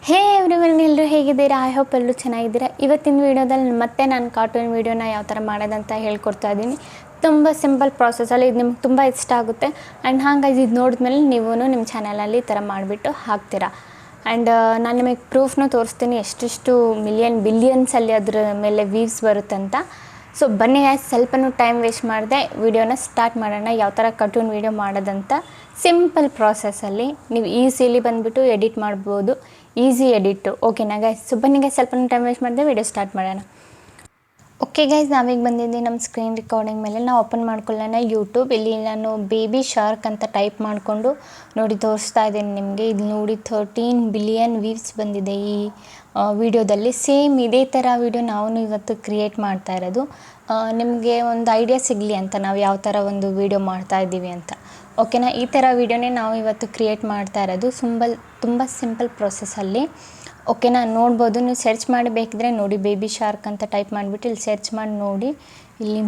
ಹೇ everyone, ಎಲ್ಲರೂ ಹೇಗಿದ್ದೀರಾ? I hope ಎಲ್ಲರೂ ಚೆನ್ನಾಗಿದ್ದೀರಾ. ಇವತ್ತಿನ ವೀಡಿಯೋದಲ್ಲಿ ಮತ್ತೆ ನಾನು ಕಾರ್ಟೂನ್ ವೀಡಿಯೋನ ಯಾವ ಥರ ಮಾಡೋದಂತ ಹೇಳ್ಕೊಡ್ತಾ ಇದ್ದೀನಿ. ತುಂಬ ಸಿಂಪಲ್ ಪ್ರಾಸೆಸಲ್ಲಿ ಇದು ನಿಮ್ಗೆ ತುಂಬ ಇಷ್ಟ ಆಗುತ್ತೆ. ಆ್ಯಂಡ್ ಹಾಗಾಗಿ ಇದು ನೋಡಿದ್ಮೇಲೆ ನೀವು ನಿಮ್ಮ ಚಾನಲಲ್ಲಿ ಈ ಥರ ಮಾಡಿಬಿಟ್ಟು ಹಾಕ್ತೀರಾ. ಆ್ಯಂಡ್ ನಾನು ನಿಮಗೆ ಪ್ರೂಫ್ನೂ ತೋರಿಸ್ತೀನಿ ಎಷ್ಟೆಷ್ಟು ಬಿಲಿಯನ್ಸಲ್ಲಿ ಅದರ ಮೇಲೆ ವ್ಯೂಸ್ ಬರುತ್ತಂತ. ಸೊ ಬನ್ನಿ ಗಾಯ್ಸ್, ಸ್ವಲ್ಪನೂ ಟೈಮ್ ವೇಸ್ಟ್ ಮಾಡಿದೆ ವೀಡಿಯೋನ ಸ್ಟಾರ್ಟ್ ಮಾಡೋಣ. ಯಾವ ಥರ ಕಾರ್ಟೂನ್ ವೀಡಿಯೋ ಮಾಡೋದಂತ ಸಿಂಪಲ್ ಪ್ರಾಸೆಸಲ್ಲಿ ನೀವು ಈಸಿಲಿ ಬಂದುಬಿಟ್ಟು ಎಡಿಟ್ ಮಾಡ್ಬೋದು. ಈಸಿ ಎಡಿಟು, ಓಕೆನಾ ಗೈಸ್? ಸೊ ಬನ್ನಿ ಗೈಸ್, ಸ್ವಲ್ಪನೂ ಟೈಮ್ ವೇಸ್ಟ್ ಮಾಡಿದೆ ವೀಡಿಯೋ ಸ್ಟಾರ್ಟ್ ಮಾಡೋಣ. ಓಕೆ ಗೈಸ್, ನಾವೀಗ ಬಂದಿದ್ದೀವಿ ನಮ್ಮ ಸ್ಕ್ರೀನ್ ರೆಕಾರ್ಡಿಂಗ್ ಮೇಲೆ. ನಾವು ಓಪನ್ ಮಾಡ್ಕೊಳ್ಳೋಣ ಯೂಟ್ಯೂಬ್. ಇಲ್ಲಿ ನಾನು ಬೇಬಿ ಶಾರ್ಕ್ ಅಂತ ಟೈಪ್ ಮಾಡಿಕೊಂಡು ನೋಡಿ ತೋರಿಸ್ತಾ ಇದ್ದೀನಿ ನಿಮಗೆ. ಇದು ನೋಡಿ 13 ಬಿಲಿಯನ್ ವ್ಯೂಸ್ ಬಂದಿದೆ ಈ ವಿಡಿಯೋದಲ್ಲಿ. ಸೇಮ್ ಇದೇ ಥರ ವಿಡಿಯೋ ನಾವು ಇವತ್ತು ಕ್ರಿಯೇಟ್ ಮಾಡ್ತಾ ಇರೋದು. ನಿಮಗೆ ಒಂದು ಐಡಿಯಾ ಸಿಗಲಿ ಅಂತ ನಾವು ಯಾವ ಥರ ಒಂದು ವಿಡಿಯೋ ಮಾಡ್ತಾ ಇದ್ದೀವಿ ಅಂತ, ಓಕೆನಾ? ಈ ಥರ ವಿಡಿಯೋನೇ ನಾವು ಇವತ್ತು ಕ್ರಿಯೇಟ್ ಮಾಡ್ತಾ ಇರೋದು. ತುಂಬ ಸಿಂಪಲ್ ಪ್ರೊಸೆಸ್ಸಲ್ಲಿ, ಓಕೆನಾ? ನೋಡ್ಬೋದು, ನೀವು ಸರ್ಚ್ ಮಾಡಿ ಬೇಕಿದ್ರೆ ನೋಡಿ, ಬೇಬಿ ಶಾರ್ಕ್ ಅಂತ ಟೈಪ್ ಮಾಡಿಬಿಟ್ಟು ಇಲ್ಲಿ ಸರ್ಚ್ ಮಾಡಿ ನೋಡಿ. ಇಲ್ಲಿ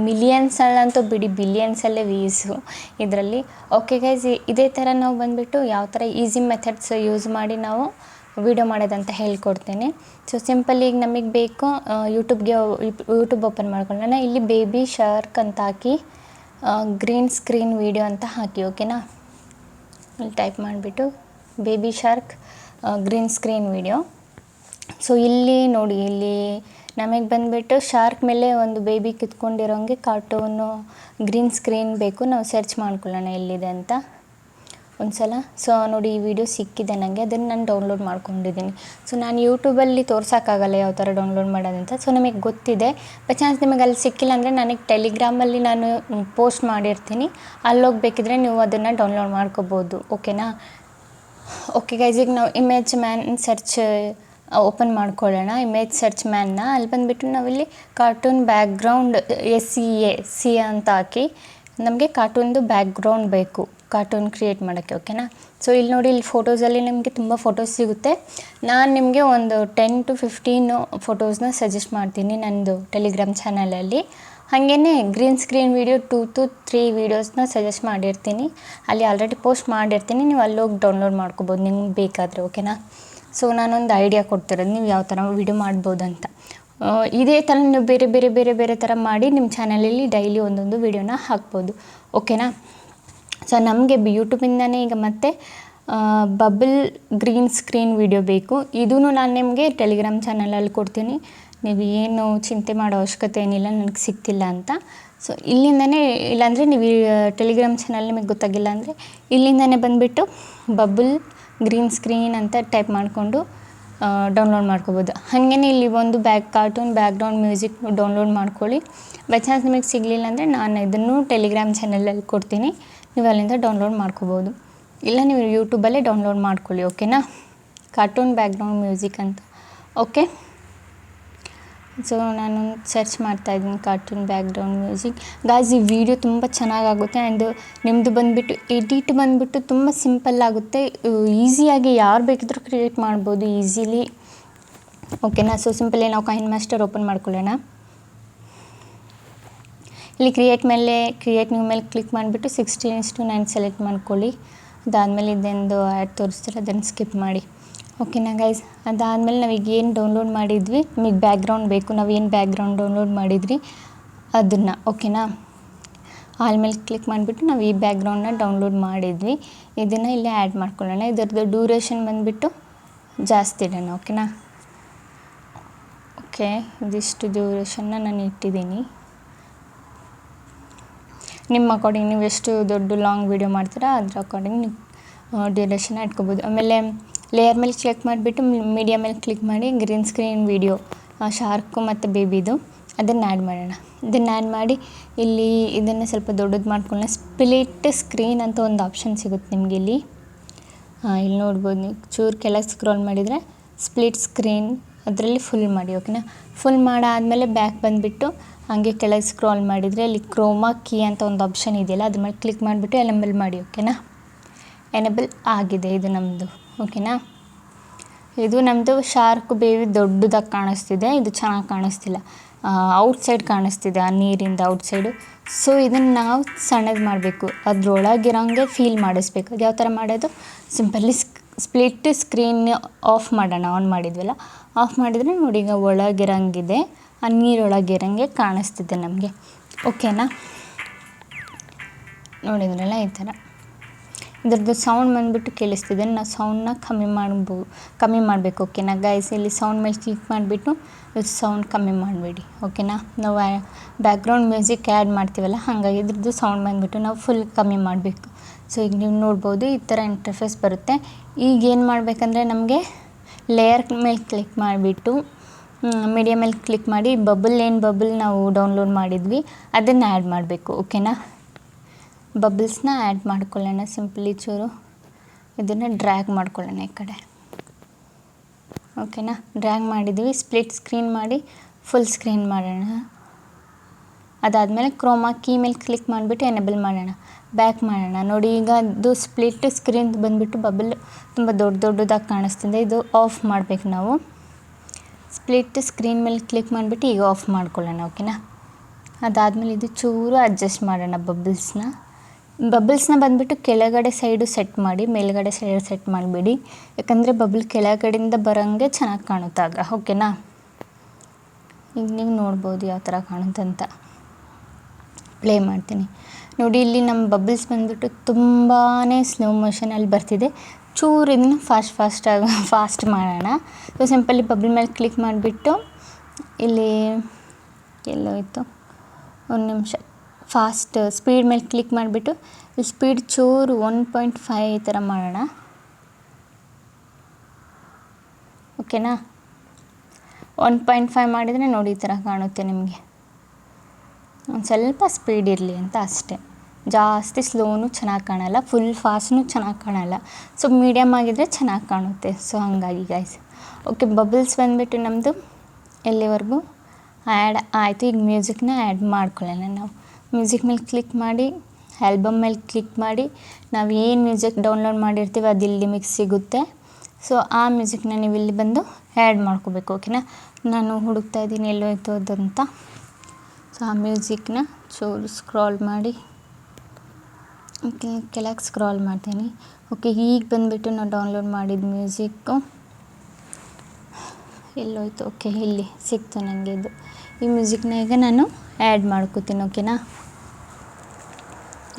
ಮಿಲಿಯನ್ಸಲ್ಲಂತೂ ಬಿಡಿ, ಬಿಲಿಯನ್ಸಲ್ಲೇ ವ್ಯೂಸು ಇದರಲ್ಲಿ. ಓಕೆ ಗೈಸ್, ಇದೇ ಥರ ನಾವು ಬಂದುಬಿಟ್ಟು ಯಾವ ಥರ ಈಸಿ ಮೆಥಡ್ಸ್ ಯೂಸ್ ಮಾಡಿ ನಾವು ವಿಡಿಯೋ ಮಾಡೋದಂತ ಹೇಳ್ಕೊಡ್ತೀನಿ. ಸೊ ಸಿಂಪಲ್ ಈಗ ನಮಗೆ ಬೇಕು, ಯೂಟ್ಯೂಬ್ ಓಪನ್ ಮಾಡ್ಕೊಳ್ಳೋಣ. ಇಲ್ಲಿ ಬೇಬಿ ಶಾರ್ಕ್ ಅಂತ ಹಾಕಿ ಗ್ರೀನ್ ಸ್ಕ್ರೀನ್ ವಿಡಿಯೋ ಅಂತ ಹಾಕಿ, ಓಕೆನಾ? ಇಲ್ಲಿ ಟೈಪ್ ಮಾಡಿಬಿಟ್ಟು baby shark green screen video. So ಇಲ್ಲಿ ನೋಡಿ, ಇಲ್ಲಿ ನಮಗೆ ಬಂದುಬಿಟ್ಟು ಶಾರ್ಕ್ ಮೇಲೆ ಒಂದು ಬೇಬಿ ಕಿತ್ಕೊಂಡಿರೋಂಗೆ ಕಾರ್ಟೂನು ಗ್ರೀನ್ ಸ್ಕ್ರೀನ್ ಬೇಕು. ನಾವು ಸರ್ಚ್ ಮಾಡ್ಕೊಳ್ಳೋಣ ಎಲ್ಲಿದೆ ಅಂತ ಒಂದು ಸಲ. ಸೊ ನೋಡಿ, ಈ ವಿಡಿಯೋ ಸಿಕ್ಕಿದೆ ನನಗೆ, ಅದನ್ನು ನಾನು ಡೌನ್ಲೋಡ್ ಮಾಡ್ಕೊಂಡಿದ್ದೀನಿ. ಸೊ ನಾನು ಯೂಟ್ಯೂಬಲ್ಲಿ ತೋರ್ಸೋಕ್ಕಾಗಲ್ಲ ಯಾವ ಥರ ಡೌನ್ಲೋಡ್ ಮಾಡೋದಂತ. ಸೊ ನಮಗೆ ಗೊತ್ತಿದೆ. ಬೈ ಚಾನ್ಸ್ ನಿಮಗೆ ಅಲ್ಲಿ ಸಿಕ್ಕಿಲ್ಲ ಅಂದರೆ ನನಗೆ ಟೆಲಿಗ್ರಾಮಲ್ಲಿ ನಾನು ಪೋಸ್ಟ್ ಮಾಡಿರ್ತೀನಿ, ಅಲ್ಲಿ ಹೋಗ್ಬೇಕಿದ್ರೆ ನೀವು ಅದನ್ನು ಡೌನ್ಲೋಡ್ ಮಾಡ್ಕೋಬೋದು, ಓಕೆನಾ? ಓಕೆ ಗೈಸ್, ಈಗ ನಾವು ಇಮೇಜ್ ಮ್ಯಾನ್ ಸರ್ಚ್ ಓಪನ್ ಮಾಡ್ಕೊಳ್ಳೋಣ. ಇಮೇಜ್ ಸರ್ಚ್ ಮ್ಯಾನ್ನ ಅಲ್ಲಿ ಬಂದುಬಿಟ್ಟು ನಾವಿಲ್ಲಿ ಕಾರ್ಟೂನ್ ಬ್ಯಾಕ್ಗ್ರೌಂಡ್ SEA ಅಂತ ಹಾಕಿ ನಮಗೆ ಕಾರ್ಟೂನ್ದು ಬ್ಯಾಕ್ಗ್ರೌಂಡ್ ಬೇಕು ಕಾರ್ಟೂನ್ ಕ್ರಿಯೇಟ್ ಮಾಡೋಕ್ಕೆ, ಓಕೆನಾ? ಸೊ ಇಲ್ಲಿ ನೋಡಿ, ಇಲ್ಲಿ ಫೋಟೋಸಲ್ಲಿ ನಿಮಗೆ ತುಂಬ ಫೋಟೋಸ್ ಸಿಗುತ್ತೆ. ನಾನು ನಿಮಗೆ ಒಂದು 10 to 15 ಫೋಟೋಸ್ನ ಸಜೆಸ್ಟ್ ಮಾಡ್ತೀನಿ ನನ್ನದು ಟೆಲಿಗ್ರಾಮ್ ಚಾನಲಲ್ಲಿ. ಹಾಗೇ ಗ್ರೀನ್ ಸ್ಕ್ರೀನ್ ವಿಡಿಯೋ 2 to 3 ವೀಡಿಯೋಸ್ನ ಸಜೆಸ್ಟ್ ಮಾಡಿರ್ತೀನಿ, ಅಲ್ಲಿ ಆಲ್ರೆಡಿ ಪೋಸ್ಟ್ ಮಾಡಿರ್ತೀನಿ. ನೀವು ಅಲ್ಲಿ ಹೋಗಿ ಡೌನ್ಲೋಡ್ ಮಾಡ್ಕೋಬೋದು ನಿಮ್ಗೆ ಬೇಕಾದರೆ, ಓಕೆನಾ? ಸೊ ನಾನೊಂದು ಐಡಿಯಾ ಕೊಡ್ತಿರೋದು ನೀವು ಯಾವ ಥರ ವಿಡಿಯೋ ಮಾಡ್ಬೋದು ಅಂತ. ಇದೇ ಥರ ನೀವು ಬೇರೆ ಥರ ಮಾಡಿ ನಿಮ್ಮ ಚಾನಲಲ್ಲಿ ಡೈಲಿ ಒಂದೊಂದು ವಿಡಿಯೋನ ಹಾಕ್ಬೋದು, ಓಕೆನಾ? ಸೊ ನಮಗೆ ಯೂಟ್ಯೂಬಿಂದನೇ ಈಗ ಮತ್ತೆ ಬಬಲ್ ಗ್ರೀನ್ ಸ್ಕ್ರೀನ್ ವಿಡಿಯೋ ಬೇಕು. ಇದೂ ನಾನು ನಿಮಗೆ ಟೆಲಿಗ್ರಾಮ್ ಚಾನಲಲ್ಲಿ ಕೊಡ್ತೀನಿ. ನೀವು ಏನು ಚಿಂತೆ ಮಾಡೋ ಅವಶ್ಯಕತೆ ಏನಿಲ್ಲ ನನಗೆ ಸಿಗ್ತಿಲ್ಲ ಅಂತ. ಸೊ ಇಲ್ಲಿಂದನೇ, ಇಲ್ಲಾಂದರೆ ನೀವು ಟೆಲಿಗ್ರಾಮ್ ಚಾನಲ್ ನಿಮಗೆ ಗೊತ್ತಾಗಿಲ್ಲ ಅಂದರೆ ಇಲ್ಲಿಂದನೇ ಬಂದುಬಿಟ್ಟು ಬಬಲ್ ಗ್ರೀನ್ ಸ್ಕ್ರೀನ್ ಅಂತ ಟೈಪ್ ಮಾಡಿಕೊಂಡು ಡೌನ್ಲೋಡ್ ಮಾಡ್ಕೋಬೋದು. ಹಾಗೇ ಇಲ್ಲಿ ಒಂದು ಕಾರ್ಟೂನ್ ಬ್ಯಾಕ್ಗ್ರೌಂಡ್ ಮ್ಯೂಸಿಕ್ ಡೌನ್ಲೋಡ್ ಮಾಡ್ಕೊಳ್ಳಿ. ಬೈ ಚಾನ್ಸ್ ನಿಮಗೆ ಸಿಗಲಿಲ್ಲ ಅಂದರೆ ನಾನು ಇದನ್ನು ಟೆಲಿಗ್ರಾಮ್ ಚಾನಲಲ್ಲಿ ಕೊಡ್ತೀನಿ, ನೀವು ಅಲ್ಲಿಂದ ಡೌನ್ಲೋಡ್ ಮಾಡ್ಕೋಬೋದು. ಇಲ್ಲ ನೀವು ಯೂಟ್ಯೂಬಲ್ಲೇ ಡೌನ್ಲೋಡ್ ಮಾಡ್ಕೊಳ್ಳಿ, ಓಕೆನಾ? ಕಾರ್ಟೂನ್ ಬ್ಯಾಕ್ಗ್ರೌಂಡ್ ಮ್ಯೂಸಿಕ್ ಅಂತ, ಓಕೆ? ಸೊ ನಾನು ಸರ್ಚ್ ಮಾಡ್ತಾಯಿದ್ದೀನಿ ಕಾರ್ಟೂನ್ ಬ್ಯಾಕ್ಗ್ರೌಂಡ್ ಮ್ಯೂಸಿಕ್. ಗಾಯ್ಸ್, ಈ ವಿಡಿಯೋ ತುಂಬ ಚೆನ್ನಾಗಾಗುತ್ತೆ. ಆ್ಯಂಡ್ ನಿಮ್ಮದು ಬಂದುಬಿಟ್ಟು ಎಡಿಟ್ ಬಂದುಬಿಟ್ಟು ತುಂಬ ಸಿಂಪಲ್ ಆಗುತ್ತೆ. ಈಸಿಯಾಗಿ ಯಾರು ಬೇಕಿದ್ರೂ ಕ್ರಿಯೇಟ್ ಮಾಡ್ಬೋದು ಈಸಿಲಿ, ಓಕೆನಾ? ಸೊ ಸಿಂಪಲಿ ನಾವು ಕಾಯಿನ್ ಮಾಸ್ಟರ್ ಓಪನ್ ಮಾಡ್ಕೊಳ್ಳೋಣ. ಇಲ್ಲಿ ಕ್ರಿಯೇಟ್ ನ್ಯೂ ಮೇಲೆ ಕ್ಲಿಕ್ ಮಾಡಿಬಿಟ್ಟು 16:9 ಸೆಲೆಕ್ಟ್ ಮಾಡ್ಕೊಳ್ಳಿ. ಅದಾದಮೇಲೆ ಇದೊಂದು ಆ್ಯಡ್ ತೋರಿಸ್ತಾರೆ, ಅದನ್ನು ಸ್ಕಿಪ್ ಮಾಡಿ, ಓಕೆನಾ ಗೈಸ್? ಅದಾದಮೇಲೆ ನಾವೀಗ ಏನು ಡೌನ್ಲೋಡ್ ಮಾಡಿದ್ವಿ, ನಮಗೆ ಬ್ಯಾಕ್ಗ್ರೌಂಡ್ ಬೇಕು, ನಾವು ಏನು ಬ್ಯಾಕ್ಗ್ರೌಂಡ್ ಡೌನ್ಲೋಡ್ ಮಾಡಿದ್ವಿ ಅದನ್ನು, ಓಕೆನಾ? ಆಮೇಲೆ ಕ್ಲಿಕ್ ಮಾಡಿಬಿಟ್ಟು ನಾವು ಈ ಬ್ಯಾಕ್ಗ್ರೌಂಡನ್ನ ಡೌನ್ಲೋಡ್ ಮಾಡಿದ್ವಿ, ಇದನ್ನು ಇಲ್ಲೇ ಆ್ಯಡ್ ಮಾಡ್ಕೊಳ್ಳೋಣ. ಇದರದ್ದು ಡ್ಯೂರೇಷನ್ ಬಂದುಬಿಟ್ಟು ಜಾಸ್ತಿ ಇಡೋಣ, ಓಕೆನಾ? ಓಕೆ, ಇದಿಷ್ಟು ಡ್ಯೂರೇಷನ್ನ ನಾನು ಇಟ್ಟಿದ್ದೀನಿ. ನಿಮ್ಮ ಅಕಾರ್ಡಿಂಗ್ ನೀವು ಎಷ್ಟು ದೊಡ್ಡ ಲಾಂಗ್ ವೀಡಿಯೋ ಮಾಡ್ತೀರಾ ಅದ್ರ ಅಕಾರ್ಡಿಂಗ್ ನೀವು ಡ್ಯೂರೇಷನ್ನ ಇಟ್ಕೋಬೋದು. ಆಮೇಲೆ ಲೇಯರ್ ಮೇಲೆ ಕ್ಲಿಕ್ ಮಾಡಿಬಿಟ್ಟು ಮೀಡಿಯಾ ಮೇಲೆ ಕ್ಲಿಕ್ ಮಾಡಿ ಗ್ರೀನ್ ಸ್ಕ್ರೀನ್ ವೀಡಿಯೋ ಶಾರ್ಕು ಮತ್ತು ಬೇಬಿದು ಅದನ್ನು ಆ್ಯಡ್ ಮಾಡೋಣ. ಇದನ್ನು ಆ್ಯಡ್ ಮಾಡಿ ಇಲ್ಲಿ ಇದನ್ನು ಸ್ವಲ್ಪ ದೊಡ್ಡದು ಮಾಡ್ಕೊಳ್ಳೋಣ. ಸ್ಪ್ಲಿಟ್ ಸ್ಕ್ರೀನ್ ಅಂತ ಒಂದು ಆಪ್ಷನ್ ಸಿಗುತ್ತೆ ನಿಮಗೆ ಇಲ್ಲಿ. ಇಲ್ಲಿ ನೋಡ್ಬೋದು, ನೀವು ಚೂರು ಕೆಳಗೆ ಸ್ಕ್ರೋಲ್ ಮಾಡಿದರೆ ಸ್ಪ್ಲಿಟ್ ಸ್ಕ್ರೀನ್ ಅದರಲ್ಲಿ ಫುಲ್ ಮಾಡಿ, ಓಕೆನಾ? ಫುಲ್ ಮಾಡಾದಮೇಲೆ ಬ್ಯಾಕ್ ಬಂದುಬಿಟ್ಟು ಹಾಗೆ ಕೆಳಗೆ ಸ್ಕ್ರಾಲ್ ಮಾಡಿದರೆ ಇಲ್ಲಿ ಕ್ರೋಮಾ ಕೀ ಅಂತ ಒಂದು ಆಪ್ಷನ್ ಇದೆಯಲ್ಲ, ಅದ್ರ ಮೇಲೆ ಕ್ಲಿಕ್ ಮಾಡಿಬಿಟ್ಟು ಎನೇಬಲ್ ಮಾಡಿ, ಓಕೆನಾ? ಎನೇಬಲ್ ಆಗಿದೆ ಇದು ನಮ್ಮದು, ಓಕೆನಾ? ಇದು ನಮ್ಮದು ಶಾರ್ಕ್ ಬೇಬಿ ದೊಡ್ಡದಾಗಿ ಕಾಣಿಸ್ತಿದೆ, ಇದು ಚೆನ್ನಾಗಿ ಕಾಣಿಸ್ತಿಲ್ಲ, ಔಟ್ಸೈಡ್ ಕಾಣಿಸ್ತಿದೆ, ಆ ನೀರಿಂದ ಔಟ್ಸೈಡು. ಸೊ ಇದನ್ನು ನಾವು ಸಣ್ಣದು ಮಾಡಬೇಕು, ಅದರೊಳಗಿರೋಂಗೆ ಫೀಲ್ ಮಾಡಿಸ್ಬೇಕು. ಅದು ಯಾವ ಥರ ಮಾಡೋದು, ಸಿಂಪಲಿ ಸ್ಪ್ಲಿಟ್ ಸ್ಕ್ರೀನ್ ಆಫ್ ಮಾಡೋಣ. ಆನ್ ಮಾಡಿದ್ವಲ್ಲ, ಆಫ್ ಮಾಡಿದರೆ ನೋಡಿ ಈಗ ಒಳಗಿರಂಗಿದೆ, ಆ ನೀರೊಳಗಿರಂಗೆ ಕಾಣಿಸ್ತಿದೆ ನಮಗೆ. ಓಕೆನಾ, ನೋಡಿದ್ರಲ್ಲ ಈ ಥರ. ಇದ್ರದ್ದು ಸೌಂಡ್ ಬಂದುಬಿಟ್ಟು ಕೇಳಿಸ್ತಿದೆ, ನಾವು ಸೌಂಡನ್ನ ಕಮ್ಮಿ ಮಾಡಬೇಕು. ಓಕೆನಾ ಗೈಸ್, ಇಲ್ಲಿ ಸೌಂಡ್ ಮೇಲೆ ಕ್ಲಿಕ್ ಮಾಡಿಬಿಟ್ಟು ಸೌಂಡ್ ಕಮ್ಮಿ ಮಾಡಬೇಡಿ. ಓಕೆನಾ, ನಾವು ಬ್ಯಾಕ್ಗ್ರೌಂಡ್ ಮ್ಯೂಸಿಕ್ ಆ್ಯಡ್ ಮಾಡ್ತೀವಲ್ಲ, ಹಾಗಾಗಿ ಇದ್ರದ್ದು ಸೌಂಡ್ ಬಂದುಬಿಟ್ಟು ನಾವು ಫುಲ್ ಕಮ್ಮಿ ಮಾಡಬೇಕು. ಸೊ ಈಗ ನೀವು ನೋಡ್ಬೋದು ಈ ಥರ ಇಂಟರ್ಫೇಸ್ ಬರುತ್ತೆ. ಈಗ ಏನು ಮಾಡಬೇಕಂದ್ರೆ ನಮಗೆ ಲೇಯರ್ ಮೇಲೆ ಕ್ಲಿಕ್ ಮಾಡಿಬಿಟ್ಟು ಮೀಡಿಯಾ ಮೇಲೆ ಕ್ಲಿಕ್ ಮಾಡಿ ಬಬಲ್ ನಾವು ಡೌನ್ಲೋಡ್ ಮಾಡಿದ್ವಿ ಅದನ್ನು ಆ್ಯಡ್ ಮಾಡಬೇಕು. ಓಕೆನಾ, ಬಬಲ್ಸ್ನ ಆ್ಯಡ್ ಮಾಡ್ಕೊಳ್ಳೋಣ. ಸಿಂಪಲಿ ಚೂರು ಇದನ್ನು ಡ್ರ್ಯಾಗ್ ಮಾಡ್ಕೊಳ್ಳೋಣ ಈ ಕಡೆ. ಓಕೆನಾ, ಡ್ರ್ಯಾಗ್ ಮಾಡಿದ್ವಿ. ಸ್ಪ್ಲಿಟ್ ಸ್ಕ್ರೀನ್ ಮಾಡಿ ಫುಲ್ ಸ್ಕ್ರೀನ್ ಮಾಡೋಣ. ಅದಾದಮೇಲೆ ಕ್ರೋಮಾ ಕೀ ಮೇಲೆ ಕ್ಲಿಕ್ ಮಾಡಿಬಿಟ್ಟು ಎನೇಬಲ್ ಮಾಡೋಣ. ಬ್ಯಾಕ್ ಮಾಡೋಣ. ನೋಡಿ ಈಗ ಅದು ಸ್ಪ್ಲಿಟ್ ಸ್ಕ್ರೀನ್ ಬಂದುಬಿಟ್ಟು ಬಬಲ್ ತುಂಬ ದೊಡ್ಡದಾಗಿ ಕಾಣಿಸ್ತಿದೆ. ಇದು ಆಫ್ ಮಾಡಬೇಕು ನಾವು. ಸ್ಪ್ಲಿಟ್ ಸ್ಕ್ರೀನ್ ಮೇಲೆ ಕ್ಲಿಕ್ ಮಾಡಿಬಿಟ್ಟು ಈಗ ಆಫ್ ಮಾಡ್ಕೊಳ್ಳೋಣ. ಓಕೆನಾ, ಅದಾದಮೇಲೆ ಇದು ಚೂರು ಅಡ್ಜಸ್ಟ್ ಮಾಡೋಣ. ಬಬಲ್ಸ್ನ ಬಂದುಬಿಟ್ಟು ಕೆಳಗಡೆ ಸೈಡು ಸೆಟ್ ಮಾಡಿ, ಮೇಲ್ಗಡೆ ಸೈಡ್ ಸೆಟ್ ಮಾಡಬೇಡಿ, ಯಾಕಂದರೆ ಬಬಲ್ ಕೆಳಗಡೆಯಿಂದ ಬರೋಂಗೆ ಚೆನ್ನಾಗಿ ಕಾಣುತ್ತಾಗ. ಓಕೆನಾ, ಈಗ ನೀವು ನೋಡ್ಬೋದು ಯಾವ ಥರ ಕಾಣುತ್ತಂತ. ಪ್ಲೇ ಮಾಡ್ತೀನಿ ನೋಡಿ. ಇಲ್ಲಿ ನಮ್ಮ ಬಬಲ್ಸ್ ಬಂದುಬಿಟ್ಟು ತುಂಬಾ ಸ್ಲೋ ಮೋಷನಲ್ಲಿ ಬರ್ತಿದೆ. ಚೂರು ಇದನ್ನು ಫಾಸ್ಟ್ ಮಾಡೋಣ. ಸೊ ಸಿಂಪಲಿ ಬಬಲ್ ಮೇಲೆ ಕ್ಲಿಕ್ ಮಾಡಿಬಿಟ್ಟು ಇಲ್ಲಿ ಎಲ್ಲೋಯ್ತು, ಒಂದು ನಿಮಿಷ, ಫಾಸ್ಟ್ ಸ್ಪೀಡ್ ಮೇಲೆ ಕ್ಲಿಕ್ ಮಾಡಿಬಿಟ್ಟು ಇಲ್ಲಿ ಸ್ಪೀಡ್ ಚೂರು 1.5 ಈ ಥರ ಮಾಡೋಣ. ಓಕೆನಾ, 1.5 ಮಾಡಿದರೆ ನೋಡಿ ಈ ಥರ ಕಾಣುತ್ತೆ ನಿಮಗೆ. ಒಂದು ಸ್ವಲ್ಪ ಸ್ಪೀಡ್ ಇರಲಿ ಅಂತ ಅಷ್ಟೇ. ಜಾಸ್ತಿ ಸ್ಲೋನು ಚೆನ್ನಾಗಿ ಕಾಣಲ್ಲ, ಫುಲ್ ಫಾಸ್ಟ್ನು ಚೆನ್ನಾಗಿ ಕಾಣಲ್ಲ. ಸೊ ಮೀಡಿಯಮ್ ಆಗಿದ್ದರೆ ಚೆನ್ನಾಗಿ ಕಾಣುತ್ತೆ. ಸೊ ಹಾಗಾಗಿ ಗೈಸ್. ಓಕೆ, ಬಬಲ್ಸ್ ಬಂದುಬಿಟ್ಟು ನಮ್ಮದು ಎಲ್ಲಿವರೆಗೂ ಆ್ಯಡ್ ಆಯಿತು. ಈಗ ಮ್ಯೂಸಿಕ್ನ ಆ್ಯಡ್ ಮಾಡ್ಕೊಳ್ಳೋಣ ನಾವು. ಮ್ಯೂಸಿಕ್ ಮೇಲೆ ಕ್ಲಿಕ್ ಮಾಡಿ, ಆಲ್ಬಮ್ ಮೇಲೆ ಕ್ಲಿಕ್ ಮಾಡಿ, ನಾವು ಏನು ಮ್ಯೂಸಿಕ್ ಡೌನ್ಲೋಡ್ ಮಾಡಿರ್ತೀವಿ ಅದು ಇಲ್ಲಿ ನಿಮಗೆ ಸಿಗುತ್ತೆ. ಸೊ ಆ ಮ್ಯೂಸಿಕ್ನ ನೀವು ಇಲ್ಲಿ ಬಂದು ಆ್ಯಡ್ ಮಾಡ್ಕೋಬೇಕು. ಓಕೆನಾ, ನಾನು ಹುಡುಕ್ತಾ ಇದ್ದೀನಿ ಎಲ್ಲೋಯ್ತು ಅದಂತ. ಸೊ ಆ ಮ್ಯೂಸಿಕ್ನ ಚೂರು ಸ್ಕ್ರಾಲ್ ಮಾಡಿ ಕೆಳಗೆ ಸ್ಕ್ರಾಲ್ ಮಾಡ್ತೀನಿ. ಓಕೆ, ಈಗ ಬಂದುಬಿಟ್ಟು ನಾವು ಡೌನ್ಲೋಡ್ ಮಾಡಿದ ಮ್ಯೂಸಿಕ್ಕು ಎಲ್ಲೋಯ್ತು. ಓಕೆ, ಇಲ್ಲಿ ಸಿಕ್ತು ನನಗೆ ಇದು. ಈ ಮ್ಯೂಸಿಕ್ನ ಈಗ ನಾನು ಆ್ಯಡ್ ಮಾಡ್ಕೋತೀನಿ. ಓಕೆನಾ,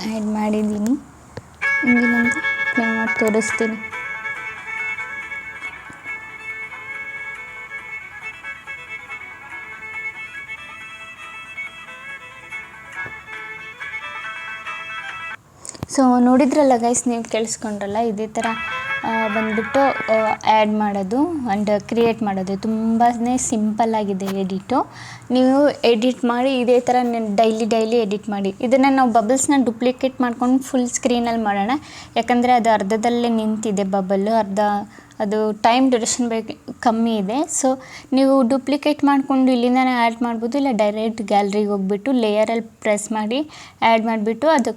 ಆ್ಯಡ್ ಮಾಡಿದ್ದೀನಿ. ಹಿಂಗಿನಂತ ಪ್ಲೇ ಮಾಡಿ ತೋರಿಸ್ತೀನಿ. ಸೊ ನೋಡಿದ್ರಲ್ಲ ಗೈಸ್, ನೀವು ಕೇಳಿಸ್ಕೊಂಡ್ರಲ್ಲ, ಇದೇ ಥರ ಬಂದುಬಿಟ್ಟು ಆ್ಯಡ್ ಮಾಡೋದು ಆ್ಯಂಡ್ ಕ್ರಿಯೇಟ್ ಮಾಡೋದು ತುಂಬಾ ಸಿಂಪಲ್ಲಾಗಿದೆ ಎಡಿಟು. ನೀವು ಎಡಿಟ್ ಮಾಡಿ ಇದೇ ಥರ ಡೈಲಿ ಎಡಿಟ್ ಮಾಡಿ. ಇದನ್ನು ನಾವು ಬಬಲ್ಸ್ನ ಡುಪ್ಲಿಕೇಟ್ ಮಾಡ್ಕೊಂಡು ಫುಲ್ ಸ್ಕ್ರೀನಲ್ಲಿ ಮಾಡೋಣ, ಯಾಕಂದರೆ ಅದು ಅರ್ಧದಲ್ಲೇ ನಿಂತಿದೆ ಬಬಲ್ಲು. ಅದು ಟೈಮ್ ಡ್ಯೂರೇಷನ್ ಕಮ್ಮಿ ಇದೆ. ಸೊ ನೀವು ಡುಪ್ಲಿಕೇಟ್ ಮಾಡಿಕೊಂಡು ಇಲ್ಲಿಂದನೇ ಆ್ಯಡ್ ಮಾಡ್ಬೋದು, ಇಲ್ಲ ಡೈರೆಕ್ಟ್ ಗ್ಯಾಲ್ರಿಗೆ ಹೋಗ್ಬಿಟ್ಟು ಲೇಯರಲ್ಲಿ ಪ್ರೆಸ್ ಮಾಡಿ ಆ್ಯಡ್ ಮಾಡಿಬಿಟ್ಟು ಅದು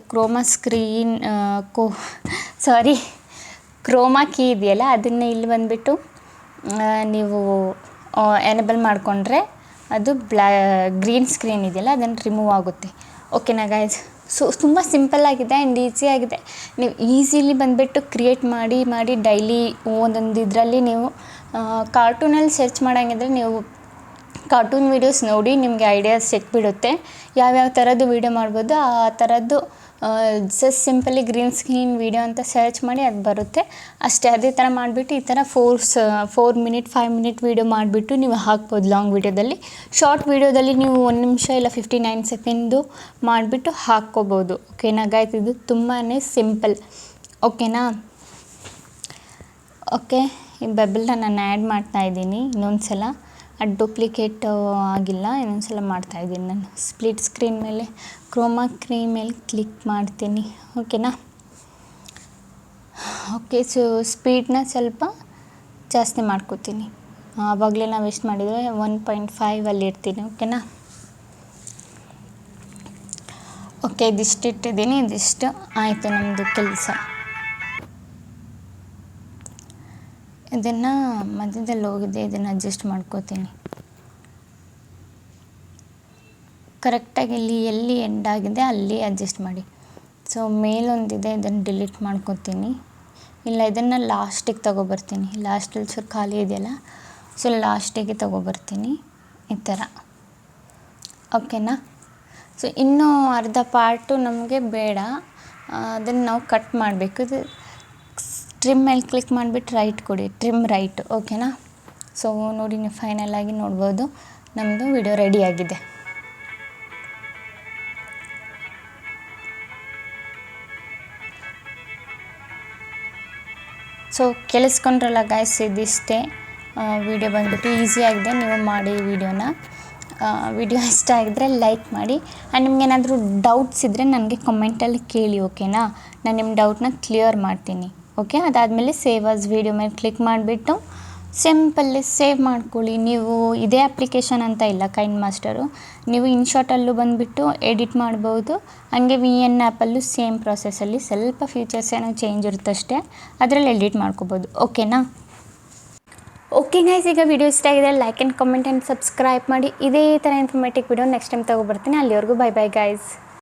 ಕ್ರೋಮಾ ಕೀ ಇದೆಯಲ್ಲ ಅದನ್ನು ಇಲ್ಲಿ ಬಂದುಬಿಟ್ಟು ನೀವು ಎನೇಬಲ್ ಮಾಡಿಕೊಂಡ್ರೆ ಅದು ಗ್ರೀನ್ ಸ್ಕ್ರೀನ್ ಇದೆಯಲ್ಲ ಅದನ್ನು ರಿಮೂವ್ ಆಗುತ್ತೆ. ಓಕೆನಾ ಗೈಸ್? ಸೊ ತುಂಬ ಸಿಂಪಲ್ಲಾಗಿದೆ ಆ್ಯಂಡ್ ಈಸಿಯಾಗಿದೆ. ನೀವು ಈಸಿಲಿ ಬಂದುಬಿಟ್ಟು ಕ್ರಿಯೇಟ್ ಮಾಡಿ ಡೈಲಿ ಒಂದೊಂದು ಇದರಲ್ಲಿ ನೀವು ಕಾರ್ಟೂನಲ್ಲಿ ಸರ್ಚ್ ಮಾಡೋಂಗಿದ್ರೆ ನೀವು ಕಾರ್ಟೂನ್ ವೀಡಿಯೋಸ್ ನೋಡಿ ನಿಮಗೆ ಐಡಿಯಾಸ್ ಸಿಕ್ಬಿಡುತ್ತೆ. ಯಾವ್ಯಾವ ಥರದ್ದು ವೀಡಿಯೋ ಮಾಡ್ಬೋದು ಆ ಥರದ್ದು just simply green screen video ಅಂತ ಸರ್ಚ್ ಮಾಡಿ ಅದು ಬರುತ್ತೆ ಅಷ್ಟೇ. ಅದೇ ಥರ ಮಾಡಿಬಿಟ್ಟು ಈ ಥರ 4 ಮಿನಿಟ್ 5 ಮಿನಿಟ್ ವೀಡಿಯೋ ಮಾಡಿಬಿಟ್ಟು ನೀವು ಹಾಕ್ಬೋದು ಲಾಂಗ್ ವೀಡಿಯೋದಲ್ಲಿ. ಶಾರ್ಟ್ ವೀಡಿಯೋದಲ್ಲಿ ನೀವು 1 ನಿಮಿಷ ಇಲ್ಲ 59 ಸೆಕೆಂಡು ಮಾಡಿಬಿಟ್ಟು ಹಾಕ್ಕೋಬೋದು. ಓಕೆನಾ ಗೈಸ್? ಇದು ತುಂಬಾ ಸಿಂಪಲ್. ಓಕೆನಾ? ಓಕೆ, ಈ ಬಬಲ್ನ ನಾನು ಆ್ಯಡ್ ಮಾಡ್ತಾಯಿದ್ದೀನಿ ಇನ್ನೊಂದು ಸಲ. ಅದು ಡುಪ್ಲಿಕೇಟ್ ಆಗಿಲ್ಲ, ಇನ್ನೊಂದು ಸಲ ಮಾಡ್ತಾಯಿದ್ದೀನಿ ನಾನು. ಸ್ಪ್ಲಿಟ್ ಸ್ಕ್ರೀನ್ ಮೇಲೆ ಕ್ರೋಮಾ ಕೀ ಮೇಲೆ ಕ್ಲಿಕ್ ಮಾಡ್ತೀನಿ. ಓಕೆನಾ? ಓಕೆ, ಸೊ ಸ್ಪೀಡ್ನ ಸ್ವಲ್ಪ ಜಾಸ್ತಿ ಮಾಡ್ಕೋತೀನಿ. ಆವಾಗಲೇ ನಾವು ಎಷ್ಟು ಮಾಡಿದರೆ 1.5 ಅಲ್ಲಿ ಇರ್ತೀನಿ. ಓಕೆನಾ? ಓಕೆ, ಇದಿಷ್ಟು ಇಟ್ಟಿದ್ದೀನಿ. ಇದಿಷ್ಟು ಆಯಿತು ನಮ್ಮದು ಕೆಲಸ. ಇದನ್ನು ಮಧ್ಯದಲ್ಲಿ ಹೋಗಿದೆ, ಇದನ್ನು ಅಡ್ಜಸ್ಟ್ ಮಾಡ್ಕೋತೀನಿ ಕರೆಕ್ಟಾಗಿ. ಎಲ್ಲಿ ಎಂಡ್ ಆಗಿದೆ ಅಲ್ಲಿ ಅಡ್ಜಸ್ಟ್ ಮಾಡಿ. ಸೊ ಮೇಲೊಂದಿದೆ, ಇದನ್ನು ಡಿಲೀಟ್ ಮಾಡ್ಕೋತೀನಿ. ಇಲ್ಲ ಇದನ್ನು ಲಾಸ್ಟಿಗೆ ತೊಗೊಬರ್ತೀನಿ. ಲಾಸ್ಟಲ್ಲಿ ಚೂರು ಖಾಲಿ ಇದೆಯಲ್ಲ, ಸೊ ಲಾಸ್ಟಿಗೆ ತೊಗೊಬರ್ತೀನಿ ಈ ಥರ. ಓಕೆನಾ? ಸೊ ಇನ್ನೂ ಅರ್ಧ ಪಾರ್ಟು ನಮಗೆ ಬೇಡ, ಅದನ್ನು ನಾವು ಕಟ್ ಮಾಡಬೇಕು. ಇದು ಟ್ರಿಮ್ ಮೇಲೆ ಕ್ಲಿಕ್ ಮಾಡಿಬಿಟ್ಟು ರೈಟ್ ಕೊಡಿ, ಟ್ರಿಮ್ ರೈಟ್. ಓಕೆನಾ? ಸೊ ನೋಡಿ, ನೀವು ಫೈನಲಾಗಿ ನೋಡ್ಬೋದು ನಮ್ಮದು ವಿಡಿಯೋ ರೆಡಿಯಾಗಿದೆ. ಸೊ ಕೇಳಿಸ್ಕೊಂಡ್ರಲ್ಲ ಗಾಯ್ಸ್, ಇದಿಷ್ಟೇ ವಿಡಿಯೋ ಬಂದುಬಿಟ್ಟು ಈಸಿಯಾಗಿದೆ. ನೀವು ಮಾಡಿ ವಿಡಿಯೋನ. ವಿಡಿಯೋ ಇಷ್ಟ ಆಗಿದ್ರೆ ಲೈಕ್ ಮಾಡಿ. ಆ್ಯಂಡ್ ನಿಮ್ಗೇನಾದರೂ ಡೌಟ್ಸ್ ಇದ್ದರೆ ನನಗೆ ಕಮೆಂಟಲ್ಲಿ ಕೇಳಿ. ಓಕೆನಾ? ನಾನು ನಿಮ್ಮ ಡೌಟ್ನ ಕ್ಲಿಯರ್ ಮಾಡ್ತೀನಿ. ಓಕೆ, ಅದಾದಮೇಲೆ ಸೇವ್ ಆಸ್ ವಿಡಿಯೋ ಮೇಲೆ ಕ್ಲಿಕ್ ಮಾಡಿಬಿಟ್ಟು ಸಿಂಪಲ್ಲಿ ಸೇವ್ ಮಾಡ್ಕೊಳ್ಳಿ. ನೀವು ಇದೇ ಅಪ್ಲಿಕೇಶನ್ ಅಂತ ಇಲ್ಲ ಕೈನ್ ಮಾಸ್ಟರು, ನೀವು ಇನ್ಶಾಟಲ್ಲೂ ಬಂದುಬಿಟ್ಟು ಎಡಿಟ್ ಮಾಡ್ಬೋದು. ಹಾಗೆ VN ಆ್ಯಪಲ್ಲೂ ಸೇಮ್ ಪ್ರಾಸೆಸಲ್ಲಿ ಸ್ವಲ್ಪ ಫೀಚರ್ಸ್ ಏನೋ ಚೇಂಜ್ ಇರುತ್ತಷ್ಟೇ, ಅದರಲ್ಲಿ ಎಡಿಟ್ ಮಾಡ್ಕೋಬೋದು. ಓಕೆನಾ? ಓಕೆ ಗೈಸ್, ಈಗ ವಿಡಿಯೋ ಇಷ್ಟ ಆಗಿದೆ like and comment and subscribe ಮಾಡಿ. ಇದೇ ಥರ ಇನ್ಫಾರ್ಮೇಟಿವ್ ವಿಡಿಯೋ ನೆಕ್ಸ್ಟ್ ಟೈಮ್ ತೊಗೊಬರ್ತೀನಿ. ಅಲ್ಲಿವರೆಗೂ ಬೈ ಬೈ ಗೈಸ್.